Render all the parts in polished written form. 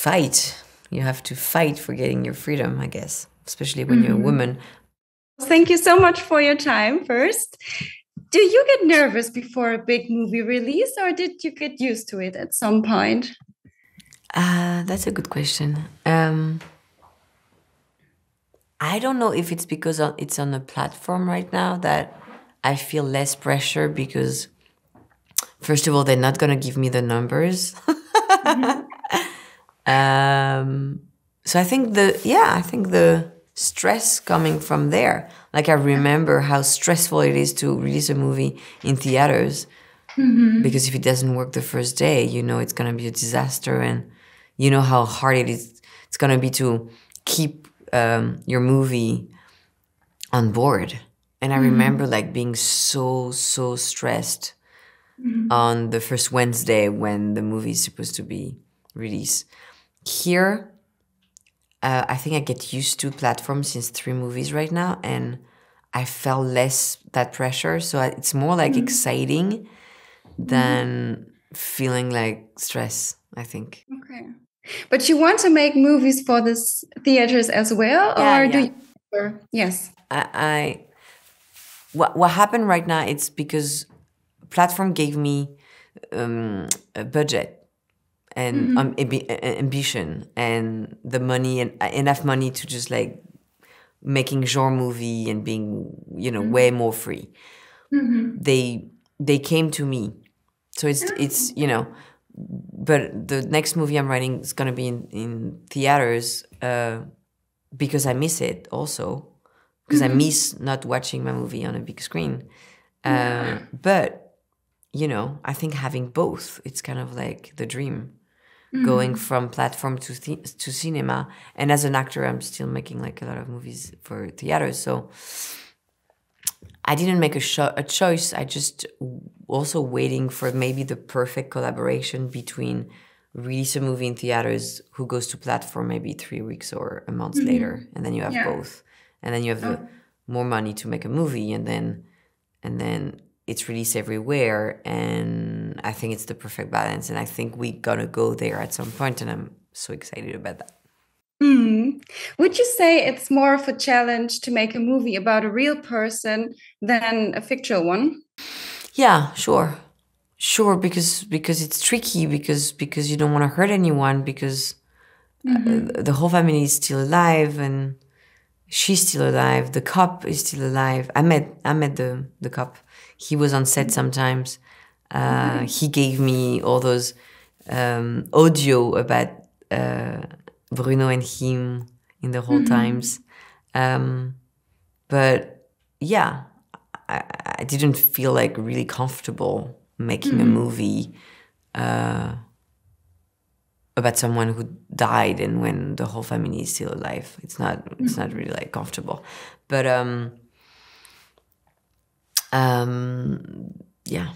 fight. You have to fight for getting your freedom, I guess, especially when you're a woman. Thank you so much for your time first. Do you get nervous before a big movie release, or did you get used to it at some point? That's a good question. I don't know if it's because it's on a platform right now that I feel less pressure because, first of all, they're not going to give me the numbers. So I think the stress coming from there. Like, I remember how stressful it is to release a movie in theaters, because if it doesn't work the first day, you know it's going to be a disaster, and you know how hard it's going to be to keep your movie on board. And I remember like being so stressed on the first Wednesday when the movie is supposed to be released. Here, I think I get used to platforms since 3 movies right now, and I felt less that pressure. So it's more like exciting than feeling like stress, I think. Okay. But you want to make movies for this theaters as well? Do you? Yes. What happened right now, it's because platform gave me a budget and ambition and the money and enough money to just like making genre movie and being, way more free. They came to me. So it's but the next movie I'm writing is going to be in theaters because I miss it also, because I miss not watching my movie on a big screen. But, I think having both, it's kind of like the dream, going from platform to cinema. And as an actor, I'm still making like a lot of movies for theaters. So I didn't make a choice. I just also waiting for maybe the perfect collaboration between release a movie in theaters who goes to platform maybe 3 weeks or a month later, and then you have both, and then you have more money to make a movie, and then it's released everywhere. And I think it's the perfect balance, and I think we're gonna go there at some point, and I'm so excited about that. Would you say it's more of a challenge to make a movie about a real person than a fictional one? Yeah, sure, because it's tricky, because you don't want to hurt anyone, because the whole family is still alive, and she's still alive. The cop is still alive. I met the cop. He was on set sometimes. He gave me all those audio about Bruno and him in the whole times. But yeah, I didn't feel like really comfortable making a movie about someone who died, and when the whole family is still alive. It's not really like comfortable. But yeah.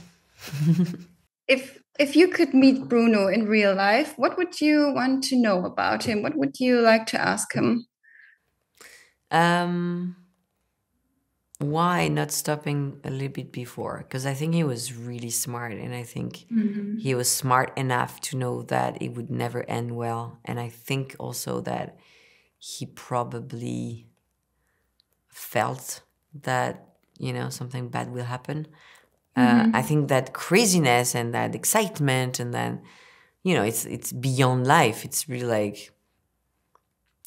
If you could meet Bruno in real life, what would you want to know about him? What would you like to ask him? Why not stopping a little bit before? Because I think he was really smart, and I think he was smart enough to know that it would never end well. And I think also that he probably felt that, something bad will happen. I think that craziness and that excitement, and then, it's beyond life. It's really like,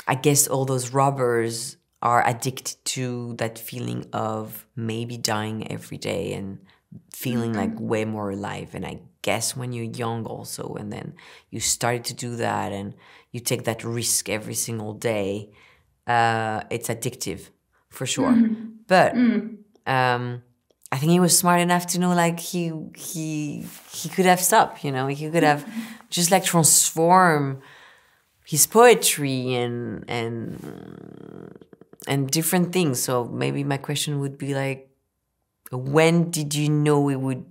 I guess all those robbers are addicted to that feeling of maybe dying every day and feeling like way more alive. And I guess when you're young also, and then you started to do that and you take that risk every single day, it's addictive for sure. But I think he was smart enough to know like he could have stopped, he could have just like transform his poetry and different things. So maybe my question would be like, when did you know it would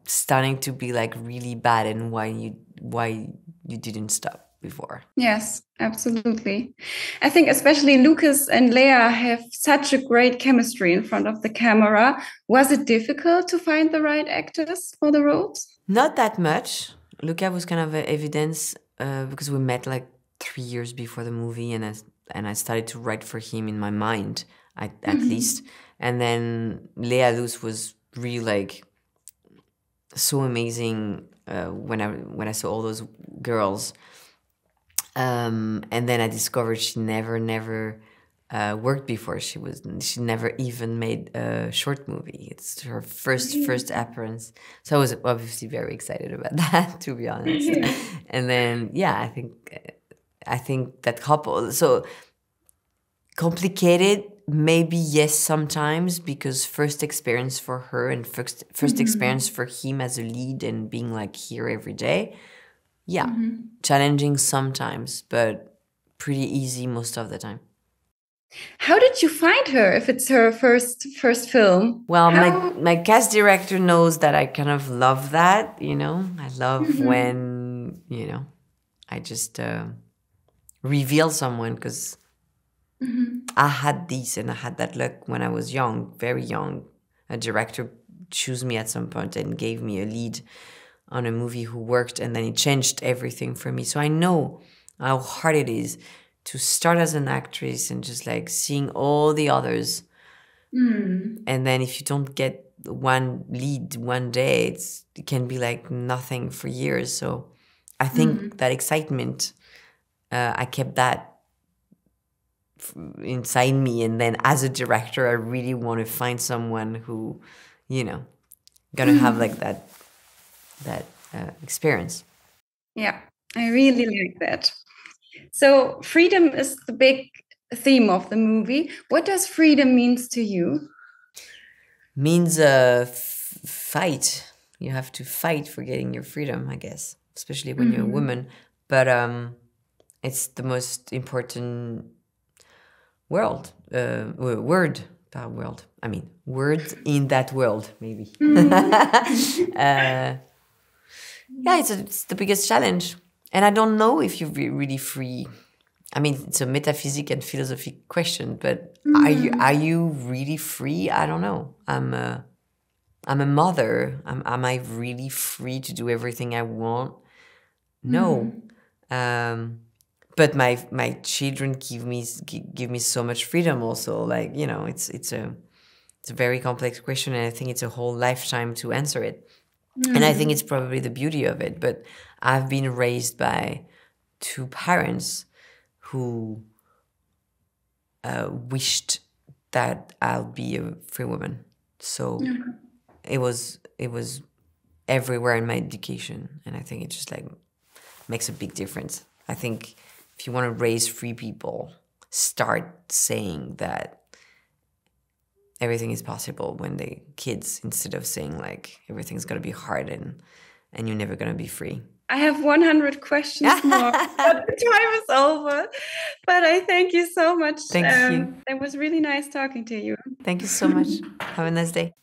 starting to be like really bad, and why you didn't stop before? Yes, absolutely. I think especially Lucas and Leia have such a great chemistry in front of the camera. Was it difficult to find the right actors for the roles? Not that much. Luca was kind of an evidence because we met like 3 years before the movie, and I started to write for him in my mind, at least. And then Lea Luz was really like so amazing when I saw all those girls. And then I discovered she never worked before. She never even made a short movie. It's her first appearance. So I was obviously very excited about that, to be honest. And then I think that couple, so complicated, maybe yes sometimes, because first experience for her and first experience for him as a lead and being like here every day. Yeah, challenging sometimes, but pretty easy most of the time. How did you find her if it's her first film? Well, my cast director knows that I kind of love that, you know. I love when, you know, I just reveal someone, because I had this and I had that luck when I was young, very young. A director chose me at some point and gave me a lead on a movie who worked, and then it changed everything for me. So I know how hard it is to start as an actress and just like seeing all the others. And then if you don't get one lead one day, it can be like nothing for years. So I think that excitement, I kept that inside me. And then as a director, I really want to find someone who, you know, gonna have like that experience. Yeah, I really like that. So freedom is the big theme of the movie. What does freedom means to you? Means fight. You have to fight for getting your freedom, I guess, especially when you're a woman. But it's the most important word in that world, maybe. Yeah, it's the biggest challenge. And I don't know if you're really free. I mean, it's a metaphysic and philosophic question, but are you really free? I don't know. I'm a mother. Am I really free to do everything I want? No. But my children give me so much freedom also. Like, you know, it's a very complex question, and I think it's a whole lifetime to answer it. And I think it's probably the beauty of it. But I've been raised by two parents who wished that I'll be a free woman. So it was everywhere in my education. And I think it just like makes a big difference. I think if you want to raise free people, start saying that everything is possible when they're kids, instead of saying like everything's gonna be hard and you're never gonna be free. I have 100 questions more, but the time is over. But I thank you so much. Thank you. It was really nice talking to you. Thank you so much. Have a nice day.